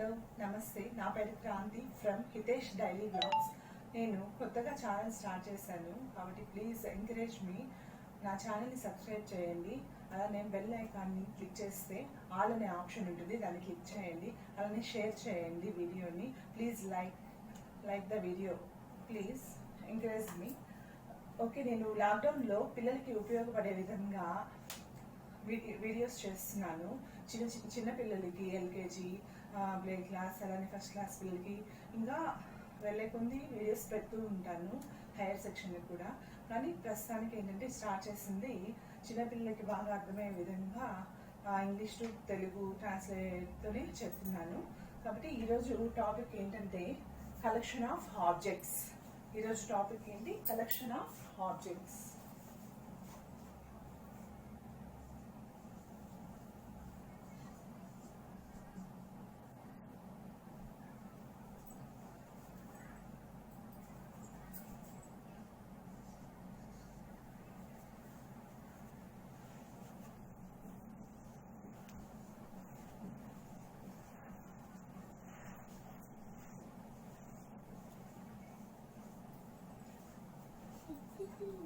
Hello నమస్తే, నా పేరు Kranti from Hitesh daily blogs. నేను కొత్తగా ఛానల్ స్టార్ట్ చేశాను కాబట్టి ప్లీజ్ ఎంకరేజ్ మీ. నా ఛానల్ని సబ్స్క్రైబ్ చేయండి. అలానే బెల్ ఐకాన్ని క్లిక్ చేస్తే ఆల్ అనే ఆప్షన్ ఉంటుంది, దాన్ని క్లిక్ చేయండి. అలానే షేర్ చేయండి వీడియోని. Please like the video, please encourage me. Okay, నేను లాక్డౌన్లో పిల్లలకి ఉపయోగపడే విధంగా వీడియోస్ చేస్తున్నాను. చిన్న పిల్లలకి ఎల్కేజీ, ప్లే క్లాస్, అలానే ఫస్ట్ క్లాస్ పిల్లలకి ఇంకా వెళ్ళే కొన్ని వీడియోస్ పెడుతూ ఉంటాను, హైయర్ సెక్షన్ కూడా. కానీ ప్రస్తుతానికి ఏంటంటే స్టార్ట్ చేసింది చిన్నపిల్లలకి బాగా అర్థమయ్యే విధంగా ఇంగ్లీష్ టు తెలుగు ట్రాన్స్లేట్తోనే చెప్తున్నాను. కాబట్టి ఈరోజు టాపిక్ ఏంటంటే కలెక్షన్ ఆఫ్ ఆబ్జెక్ట్స్. ఈరోజు టాపిక్ ఏంటి? Collection of objects.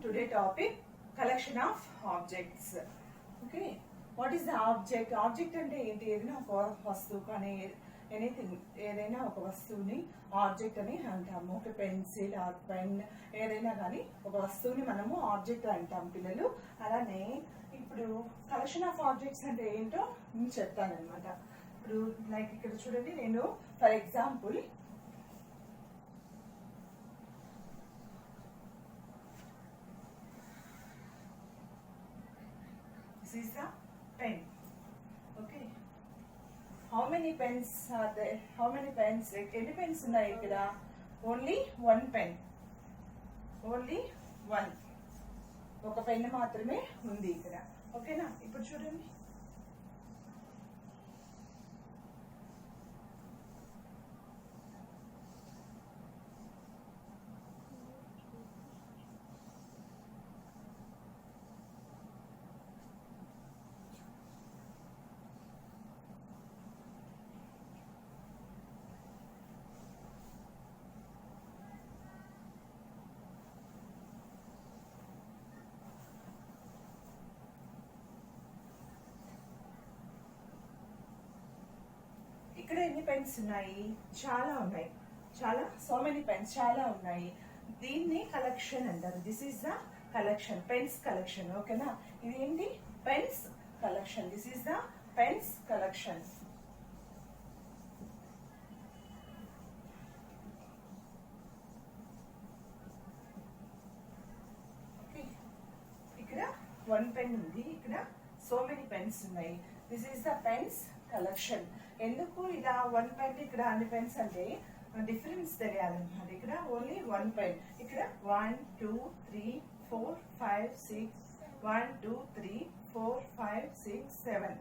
Today topic collection of objects. Okay, what is the object? Object అంటే ఏంటి? ఏదైనా ఒక వస్తువు కానీ ఎనీథింగ్, ఏదైనా ఒక వస్తువుని ఆబ్జెక్ట్ అని అంటాము. ఒక పెన్సిల్ ఆర్ పెన్, ఏదైనా కానీ ఒక వస్తువుని మనము ఆబ్జెక్ట్ అంటాం పిల్లలు. అలానే ఇప్పుడు కలెక్షన్ ఆఫ్ ఆబ్జెక్ట్స్ అంటే ఏంటో నేను చెప్తాను అనమాట. ఇప్పుడు లైక్ ఇక్కడ చూడండి, నేను for example this is the pen. Okay, how many pens are there? How many pens? Any pens ఉన్నాయి ఇక్కడ? Only one pen. Only one. ఒక పెన్ మాత్రమే ఉంది ఇక్కడ. ఓకేనా? ఇప్పుడు చూడండి, ఇక్కడ ఎన్ని పెన్స్ ఉన్నాయి? చాలా ఉన్నాయి. సో మెనీ పెన్స్, చాలా ఉన్నాయి. దీన్ని కలెక్షన్ అంటారు. This is the collection, pens collection. ఓకేనా? ఇది ఏంటి? Pens collection. This is the pens collection. ఇక్కడ వన్ పెన్ ఉంది, ఇక్కడ సో మెనీ పెన్స్ ఉన్నాయి. This is the pens collection. ఎందుకు ఇలా వన్ పెన్, ఇక్కడ అన్ని పెన్స్ అంటే డిఫరెన్స్ తెలియాలన్నమాట. ఇక్కడ ఓన్లీ వన్ పెన్. ఇక్కడ 1 2 3 4 5 6 1 2 3 4 5 6 7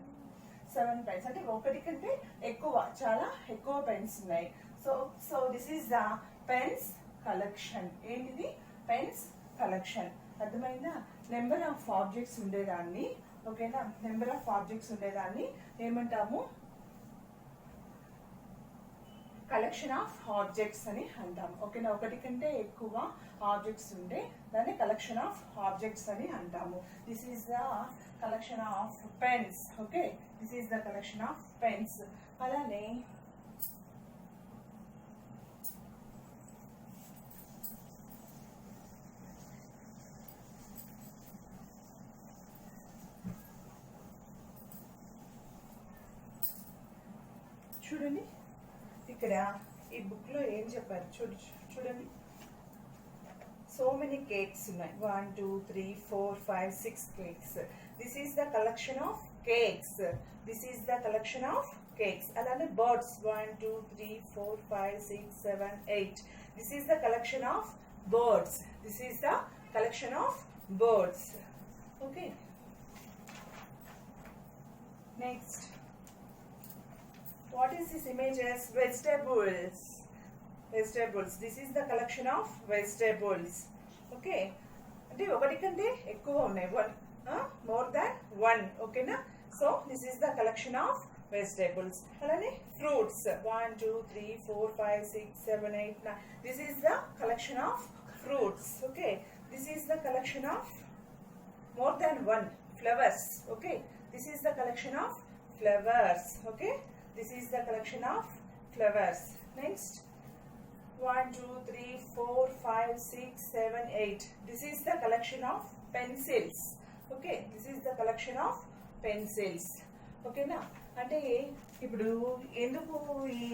పెన్స్. అంటే ఒకటి కంటే ఎక్కువ, చాలా ఎక్కువ పెన్స్ ఉన్నాయి. So this is the pens collection. ఏంటిది? Pens collection. అర్థమైందా? నెంబర్ ఆఫ్ ఆబ్జెక్ట్స్ ఉండేదాన్ని, ఓకేనా? నెంబర్ ఆఫ్ ఆబ్జెక్ట్స్ ఉండేదాన్ని ఏమంటాము? కలెక్షన్ ఆఫ్ ఆబ్జెక్ట్స్ అని అంటాం. ఓకేనా? ఒకటి కంటే ఎక్కువ ఆబ్జెక్ట్స్ ఉంటే దాన్ని కలెక్షన్ ఆఫ్ ఆబ్జెక్ట్స్ అని అంటాము. This is the collection of pens. Okay, this is the collection of pens. అలానే చూడండి, ఇక్కడ ఈ బుక్ లో ఏం చెప్పారు చూడండి. సో మెనీ కేక్స్ ఉన్నాయి. 1 2 3 4 5 6 cakes. This is the collection of cakes. This is the collection of cakes. అలానే birds 1 2 3 4 5 6 7 8. This is the collection of birds. This is the collection of birds. Okay, next, what is this image as? Vegetables. This is the collection of vegetables. Okay, అంటే ఒకటి కంటే ఎక్కువ ఉన్నాయి, more than one. ఓకేనా? So this is the collection of vegetables. అలానే fruits 1 2 3 4 5 6 7 8 9. This is the collection of fruits. Okay, this is the collection of more than one flowers. Okay, this is the collection of flowers. Okay, this is the collection of flowers. Next, 1 2 3 4 5 6 7 8. This is the collection of pencils. Okay, this is the collection of pencils. Okay na, అంటే ఇప్పుడు ఎందుకు ఈ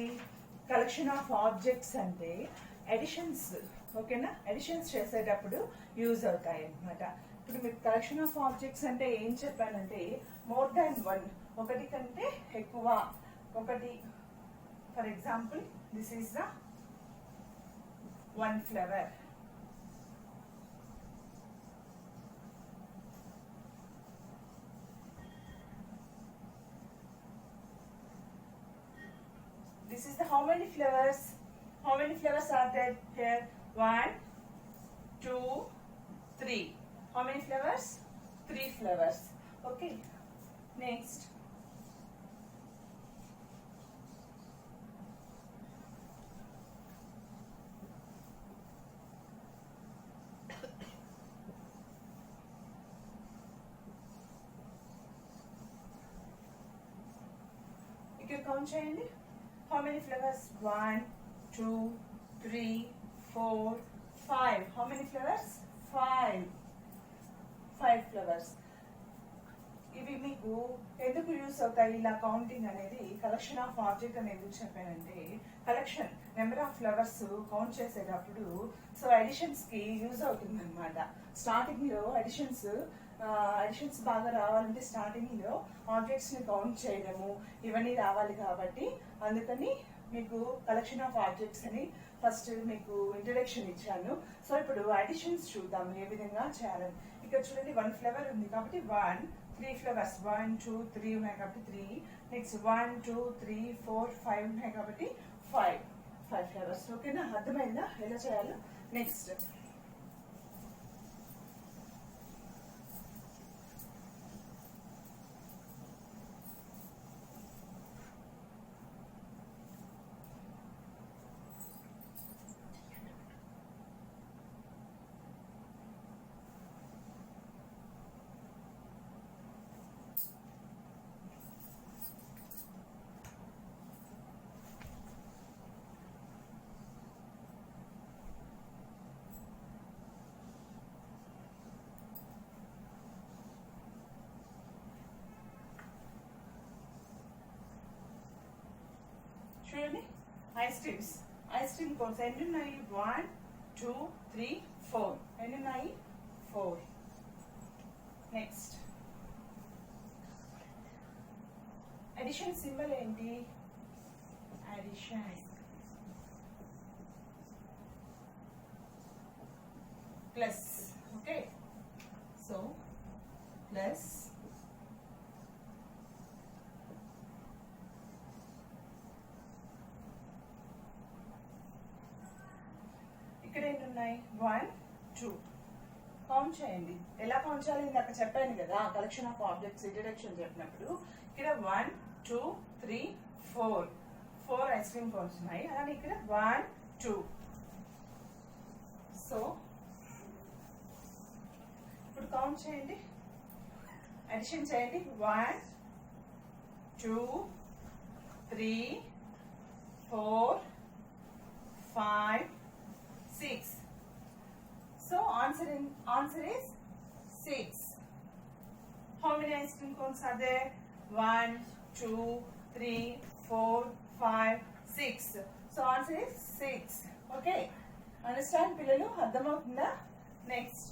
collection of objects అంటే editions. ఓకేనా, editions చేసేటప్పుడు use అవుతాయి అన్నమాట. ఇప్పుడు మీకు కలెక్షన్ ఆఫ్ ఆబ్జెక్ట్స్ అంటే ఏం చెప్పానంటే మోర్ దాన్ వన్, ఒకటి కంటే ఎక్కువ, ఒకటి. For example, this is the one flower. This is the how many flowers? How many flowers are there here? 1 2 3. How many flowers? 3 flowers. Okay. Next. You can count చేయండి. How many flowers? 1 2 3 4 5. How many flowers? 5 flowers. ఇవి మీకు ఎందుకు use అవుతాయి ఇలా counting అనేది? Collection of object అని ఎందుకు చెప్పానంటే collection number of flowers count చేసేటప్పుడు సో అడిషన్స్ కి యూజ్ అవుతుంది అనమాట. స్టార్టింగ్ లో అడిషన్స్ బాగా రావాలంటే స్టార్టింగ్ లో ఆబ్జెక్ట్స్ ని కౌంట్ చేయడము ఇవన్నీ రావాలి కాబట్టి అందుకని మీకు కలెక్షన్ ఆఫ్ ఆబ్జెక్ట్స్ అని ఫస్ట్ మీకు ఇంట్రడక్షన్ ఇచ్చాను. సో ఇప్పుడు అడిషన్స్ చూద్దాం ఏ విధంగా చేయాలని. ఇక్కడ చూడండి 1 ఫ్లవర్ ఉంది కాబట్టి 1 3 ఫ్లవర్స్ 1 2 3 ఉన్నాయి కాబట్టి 3. నెక్స్ట్ 1 2 3 4 5 ఉన్నాయి కాబట్టి 5 ఫ్లవర్స్. ఓకేనా, అర్థమైందా ఎలా చేయాలో? నెక్స్ట్ చూడండి, ఐస్ క్రీమ్ కోన్స్ ఎన్ని ఉన్నాయి? 1 2 3 4. ఎన్ని ఉన్నాయి? 4. నెక్స్ట్ అడిషన్ సింబల్ ఏంటి? Addition plus. Okay, so plus ఇక్కడ ఎన్ని ఉన్నాయి? 1 2. కౌంట్ చేయండి. ఎలా కౌంట్ చేయాలి ఇందాక చెప్పాను కదా కలెక్షన్ ఆఫ్ ఆబ్జెక్ట్స్ ఇంట్రడక్షన్ చెప్పినప్పుడు. ఇక్కడ 1 2 3 4 ఐస్ క్రీమ్ కోన్స్ ఉన్నాయి. అలానే ఇక్కడ 1 2. సో ఇప్పుడు కౌంట్ చేయండి, అడిషన్ చేయండి. 1 2 3 4 5 6. So answer is 6. How many ice cream cones are there? 1 2 3 4 5 6. So answer is 6. Okay, understand పిల్లలు? అర్థమవుతుందా? Next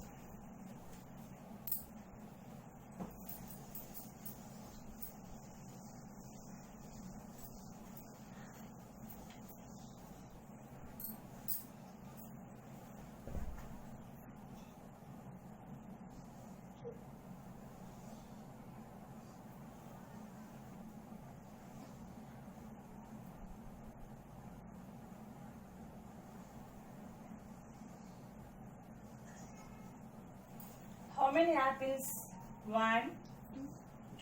How many apples? 1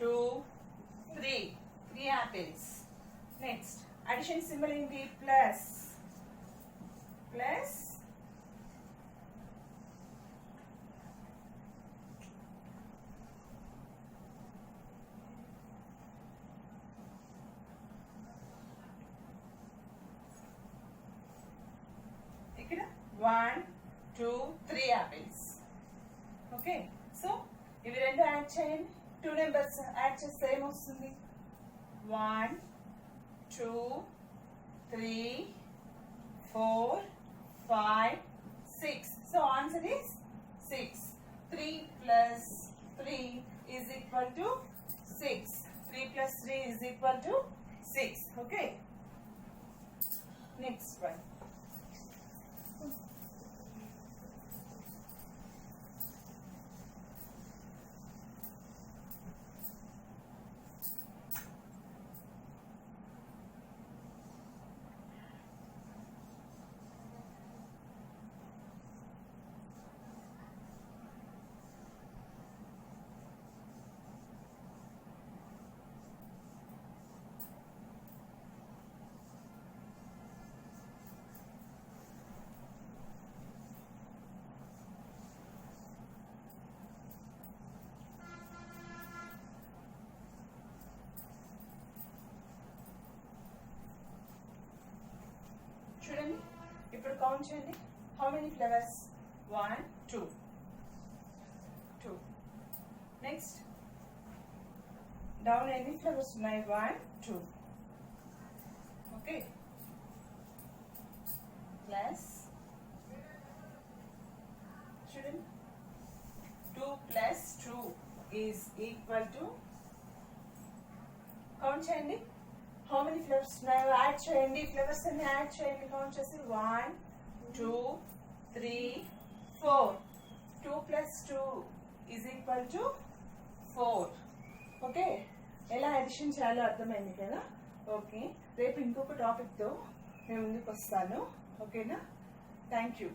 2 3. 3 3 apples. Next, addition symbol ఏంటి? Plus. Plus. ఇక్కడ 1, 2, 3 apples. ఓకే, సో ఇవి రెండు add చేయండి. 2 numbers add చేస్తే ఏమొస్తుంది? 1, 2, 3, 4, 5, 6. So answer is 6. 3 plus 3 is equal to 6. 3 plus 3 is equal to 6. Okay. Next one. చూడండి, ఇప్పుడు కౌంట్ చేయండి. How many flowers? 1, 2. Next down ఎన్ని ఫ్లవర్స్ ఉన్నాయి? 1, 2. ఓకే, ప్లస్ చూడండి 2 plus 2 is equal to, count చేయండి. హౌ మెనీ ఫ్లవర్స్ ఉన్నాయో add చేయండి. Flowers అన్ని యాడ్ చేయండి. కౌంట్ చేసి 1, 2, 3, 4. 2 plus 2 is equal to 4. Okay, ఎలా అడిషన్ చేయాలో అర్థమైంది కదా? ఓకే, రేపు ఇంకొక టాపిక్తో నేను ముందుకు వస్తాను. ఓకేనా? Thank you.